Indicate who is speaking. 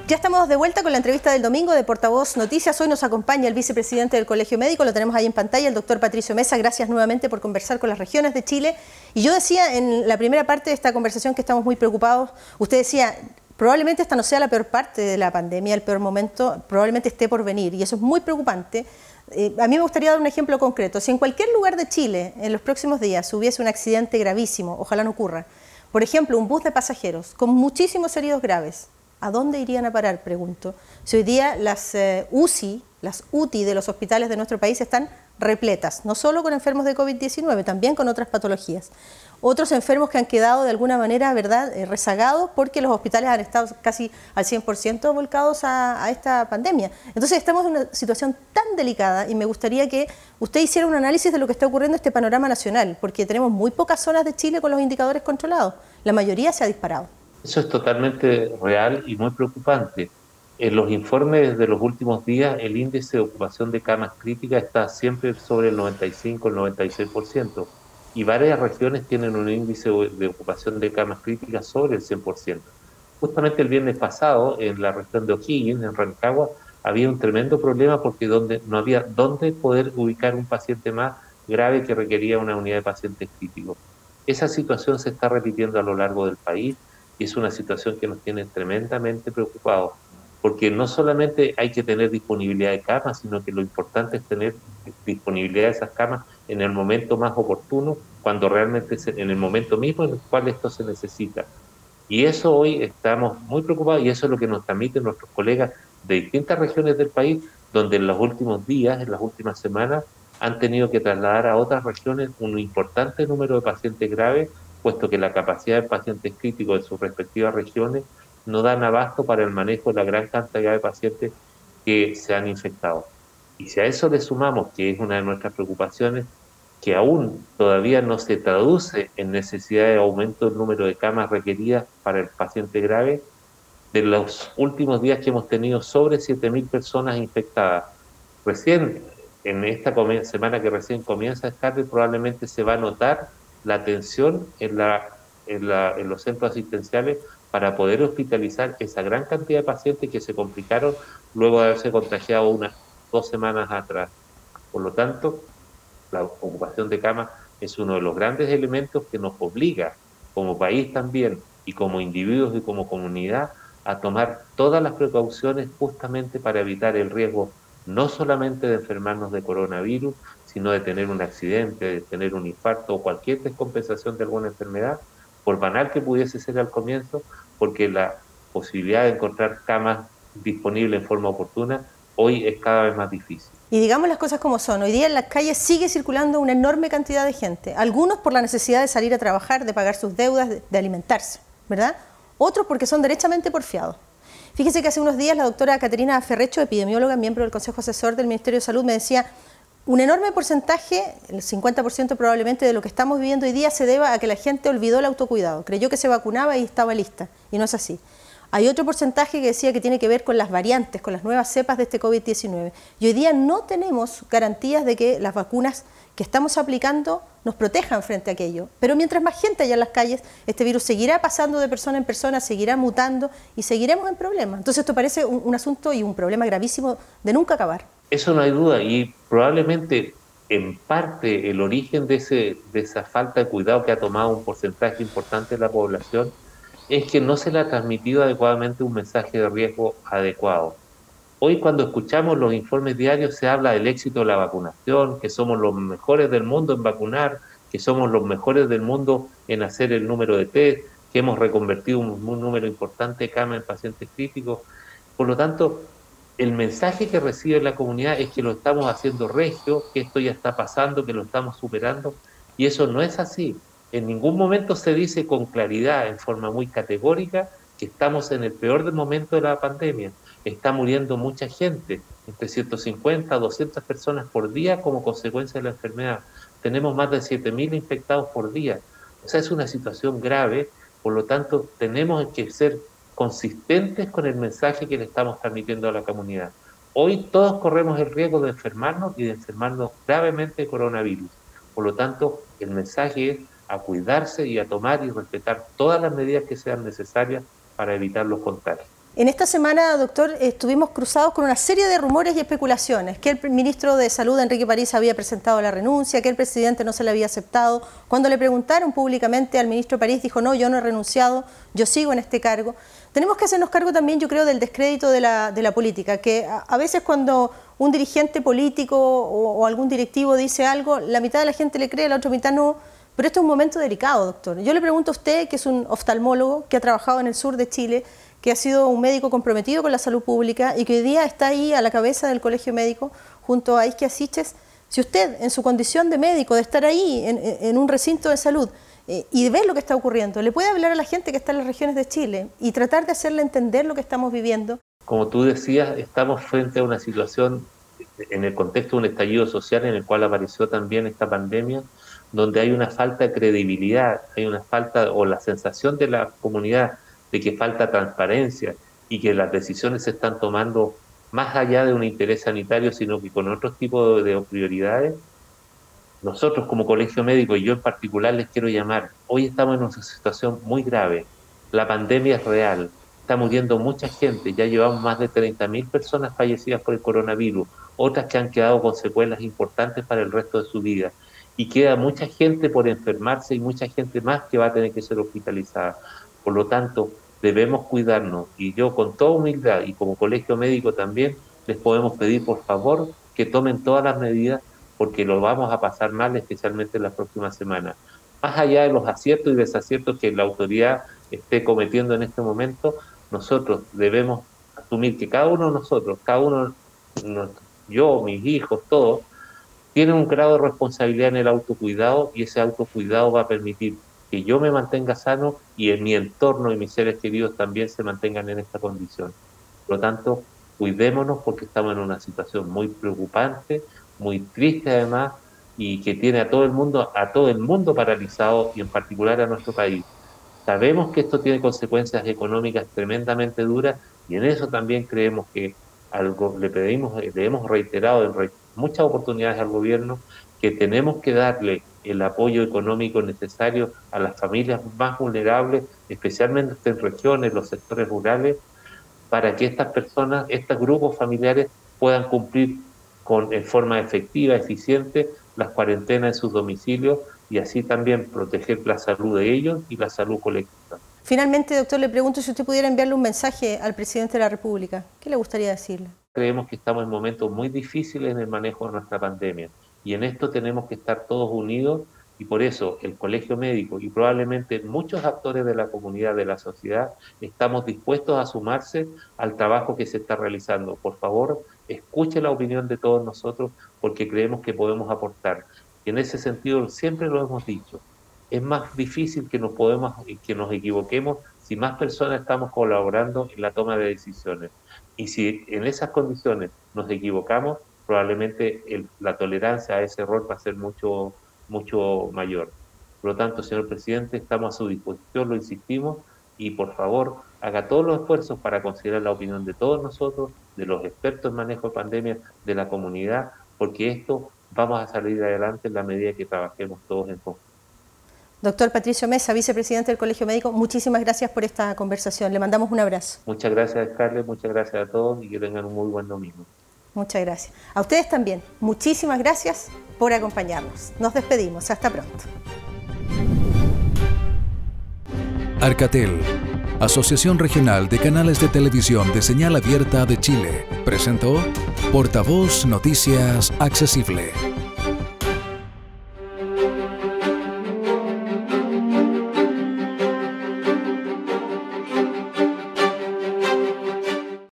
Speaker 1: Ya estamos de vuelta con la entrevista del domingo de Portavoz Noticias. Hoy nos acompaña el vicepresidente del Colegio Médico, lo tenemos ahí en pantalla, el doctor Patricio Mesa. Gracias nuevamente por conversar con las regiones de Chile. Y yo decía en la primera parte de esta conversación que estamos muy preocupados. Usted decía, probablemente esta no sea la peor parte de la pandemia, el peor momento, probablemente esté por venir. Y eso es muy preocupante. A mí me gustaría dar un ejemplo concreto. Si en cualquier lugar de Chile en los próximos días hubiese un accidente gravísimo, ojalá no ocurra, por ejemplo, un bus de pasajeros con muchísimos heridos graves, ¿a dónde irían a parar? Pregunto. Si hoy día las UTI de los hospitales de nuestro país están repletas, no solo con enfermos de COVID-19, también con otras patologías. Otros enfermos que han quedado de alguna manera, ¿verdad?, rezagados porque los hospitales han estado casi al 100% volcados a esta pandemia. Entonces estamos en una situación tan delicada y me gustaría que usted hiciera un análisis de lo que está ocurriendo en este panorama nacional, porque tenemos muy pocas zonas de Chile con los indicadores controlados. La mayoría se ha disparado.
Speaker 2: Eso es totalmente real y muy preocupante. En los informes de los últimos días, el índice de ocupación de camas críticas está siempre sobre el 95, el 96%, y varias regiones tienen un índice de ocupación de camas críticas sobre el 100%. Justamente el viernes pasado, en la región de O'Higgins, en Rancagua, había un tremendo problema porque no había dónde poder ubicar un paciente más grave que requería una unidad de pacientes críticos. Esa situación se está repitiendo a lo largo del país y es una situación que nos tiene tremendamente preocupados, porque no solamente hay que tener disponibilidad de camas, sino que lo importante es tener disponibilidad de esas camas en el momento más oportuno, cuando realmente es en el momento mismo en el cual esto se necesita. Y eso hoy estamos muy preocupados y eso es lo que nos transmiten nuestros colegas de distintas regiones del país, donde en los últimos días, en las últimas semanas, han tenido que trasladar a otras regiones un importante número de pacientes graves, puesto que la capacidad de pacientes críticos de sus respectivas regiones no dan abasto para el manejo de la gran cantidad de pacientes que se han infectado. Y si a eso le sumamos, que es una de nuestras preocupaciones, que aún todavía no se traduce en necesidad de aumento del número de camas requeridas para el paciente grave, de los últimos días que hemos tenido sobre 7.000 personas infectadas. Recién, en esta semana que recién comienza a estar, probablemente se va a notar la atención en los centros asistenciales para poder hospitalizar esa gran cantidad de pacientes que se complicaron luego de haberse contagiado unas 2 semanas atrás. Por lo tanto, la ocupación de camas es uno de los grandes elementos que nos obliga, como país también, y como individuos y como comunidad, a tomar todas las precauciones justamente para evitar el riesgo no solamente de enfermarnos de coronavirus, sino de tener un accidente, de tener un infarto o cualquier descompensación de alguna enfermedad, por banal que pudiese ser al comienzo, porque la posibilidad de encontrar camas disponibles en forma oportuna hoy es cada vez más difícil.
Speaker 1: Y digamos las cosas como son, hoy día en las calles sigue circulando una enorme cantidad de gente, algunos por la necesidad de salir a trabajar, de pagar sus deudas, de alimentarse, ¿verdad? Otros porque son derechamente porfiados. Fíjese que hace unos días la doctora Caterina Ferrecho, epidemióloga, miembro del Consejo Asesor del Ministerio de Salud, me decía, un enorme porcentaje, el 50% probablemente de lo que estamos viviendo hoy día se deba a que la gente olvidó el autocuidado, creyó que se vacunaba y estaba lista, y no es así. Hay otro porcentaje que decía que tiene que ver con las variantes, con las nuevas cepas de este COVID-19. Y hoy día no tenemos garantías de que las vacunas que estamos aplicando nos protejan frente a aquello. Pero mientras más gente haya en las calles, este virus seguirá pasando de persona en persona, seguirá mutando y seguiremos en problemas. Entonces esto parece un asunto y un problema gravísimo de nunca acabar.
Speaker 2: Eso no hay duda y probablemente en parte el origen de esa falta de cuidado que ha tomado un porcentaje importante de la población es que no se le ha transmitido adecuadamente un mensaje de riesgo adecuado. Hoy cuando escuchamos los informes diarios se habla del éxito de la vacunación, que somos los mejores del mundo en vacunar, que somos los mejores del mundo en hacer el número de test, que hemos reconvertido un número importante de camas en pacientes críticos. Por lo tanto, el mensaje que recibe la comunidad es que lo estamos haciendo regio, que esto ya está pasando, que lo estamos superando, y eso no es así. En ningún momento se dice con claridad, en forma muy categórica, que estamos en el peor momento de la pandemia. Está muriendo mucha gente, entre 150 a 200 personas por día como consecuencia de la enfermedad. Tenemos más de 7.000 infectados por día. O sea, es una situación grave, por lo tanto, tenemos que ser consistentes con el mensaje que le estamos transmitiendo a la comunidad. Hoy todos corremos el riesgo de enfermarnos y de enfermarnos gravemente de coronavirus. Por lo tanto, el mensaje es a cuidarse y a tomar y respetar todas las medidas que sean necesarias para evitar los contagios.
Speaker 1: En esta semana, doctor, estuvimos cruzados con una serie de rumores y especulaciones, que el ministro de Salud, Enrique París, había presentado la renuncia, que el presidente no se la había aceptado. Cuando le preguntaron públicamente al ministro París, dijo, no, yo no he renunciado, yo sigo en este cargo. Tenemos que hacernos cargo también, yo creo, del descrédito de la política, que a veces cuando un dirigente político o algún directivo dice algo, la mitad de la gente le cree, la otra mitad no. Pero esto es un momento delicado, doctor. Yo le pregunto a usted, que es un oftalmólogo, que ha trabajado en el sur de Chile, que ha sido un médico comprometido con la salud pública y que hoy día está ahí a la cabeza del Colegio Médico junto a Isquia Siches. Si usted, en su condición de médico, de estar ahí en un recinto de salud y de ver lo que está ocurriendo, le puede hablar a la gente que está en las regiones de Chile y tratar de hacerle entender lo que estamos viviendo.
Speaker 2: Como tú decías, estamos frente a una situación en el contexto de un estallido social en el cual apareció también esta pandemia, donde hay una falta de credibilidad, hay una falta o la sensación de la comunidad de que falta transparencia y que las decisiones se están tomando más allá de un interés sanitario, sino que con otros tipos de prioridades. Nosotros como Colegio Médico, y yo en particular les quiero llamar, hoy estamos en una situación muy grave, la pandemia es real, está muriendo mucha gente, ya llevamos más de 30.000 personas fallecidas por el coronavirus, otras que han quedado con secuelas importantes para el resto de su vida, y queda mucha gente por enfermarse y mucha gente más que va a tener que ser hospitalizada. Por lo tanto, debemos cuidarnos, y yo con toda humildad y como Colegio Médico también les podemos pedir por favor que tomen todas las medidas porque lo vamos a pasar mal, especialmente en las próximas semanas. Más allá de los aciertos y desaciertos que la autoridad esté cometiendo en este momento, nosotros debemos asumir que cada uno de nosotros, yo, mis hijos, todos, tienen un grado de responsabilidad en el autocuidado y ese autocuidado va a permitir que yo me mantenga sano y en mi entorno y mis seres queridos también se mantengan en esta condición. Por lo tanto, cuidémonos porque estamos en una situación muy preocupante, muy triste además, y que tiene a todo el mundo paralizado y en particular a nuestro país. Sabemos que esto tiene consecuencias económicas tremendamente duras y en eso también creemos que le hemos reiterado en muchas oportunidades al gobierno que tenemos que darle el apoyo económico necesario a las familias más vulnerables, especialmente en regiones, los sectores rurales, para que estas personas, estos grupos familiares puedan cumplir en forma efectiva, eficiente, las cuarentenas en sus domicilios y así también proteger la salud de ellos y la salud colectiva.
Speaker 1: Finalmente, doctor, le pregunto si usted pudiera enviarle un mensaje al presidente de la República. ¿Qué le gustaría decirle?
Speaker 2: Creemos que estamos en momentos muy difíciles en el manejo de nuestra pandemia y en esto tenemos que estar todos unidos y por eso el Colegio Médico y probablemente muchos actores de la comunidad, de la sociedad, estamos dispuestos a sumarse al trabajo que se está realizando. Por favor, escuche la opinión de todos nosotros porque creemos que podemos aportar. Y en ese sentido siempre lo hemos dicho, es más difícil que nos equivoquemos si más personas estamos colaborando en la toma de decisiones. Y si en esas condiciones nos equivocamos, probablemente la tolerancia a ese error va a ser mucho mayor. Por lo tanto, señor presidente, estamos a su disposición, lo insistimos, y por favor, haga todos los esfuerzos para considerar la opinión de todos nosotros, de los expertos en manejo de pandemia, de la comunidad, porque esto vamos a salir adelante en la medida que trabajemos todos en conjunto.
Speaker 1: Doctor Patricio Mesa, vicepresidente del Colegio Médico, muchísimas gracias por esta conversación. Le mandamos un abrazo.
Speaker 2: Muchas gracias, Scarlett, muchas gracias a todos y que tengan un muy buen domingo.
Speaker 1: Muchas gracias. A ustedes también. Muchísimas gracias por acompañarnos. Nos despedimos. Hasta pronto.
Speaker 3: Arcatel, Asociación Regional de Canales de Televisión de Señal Abierta de Chile, presentó Portavoz Noticias Accesible.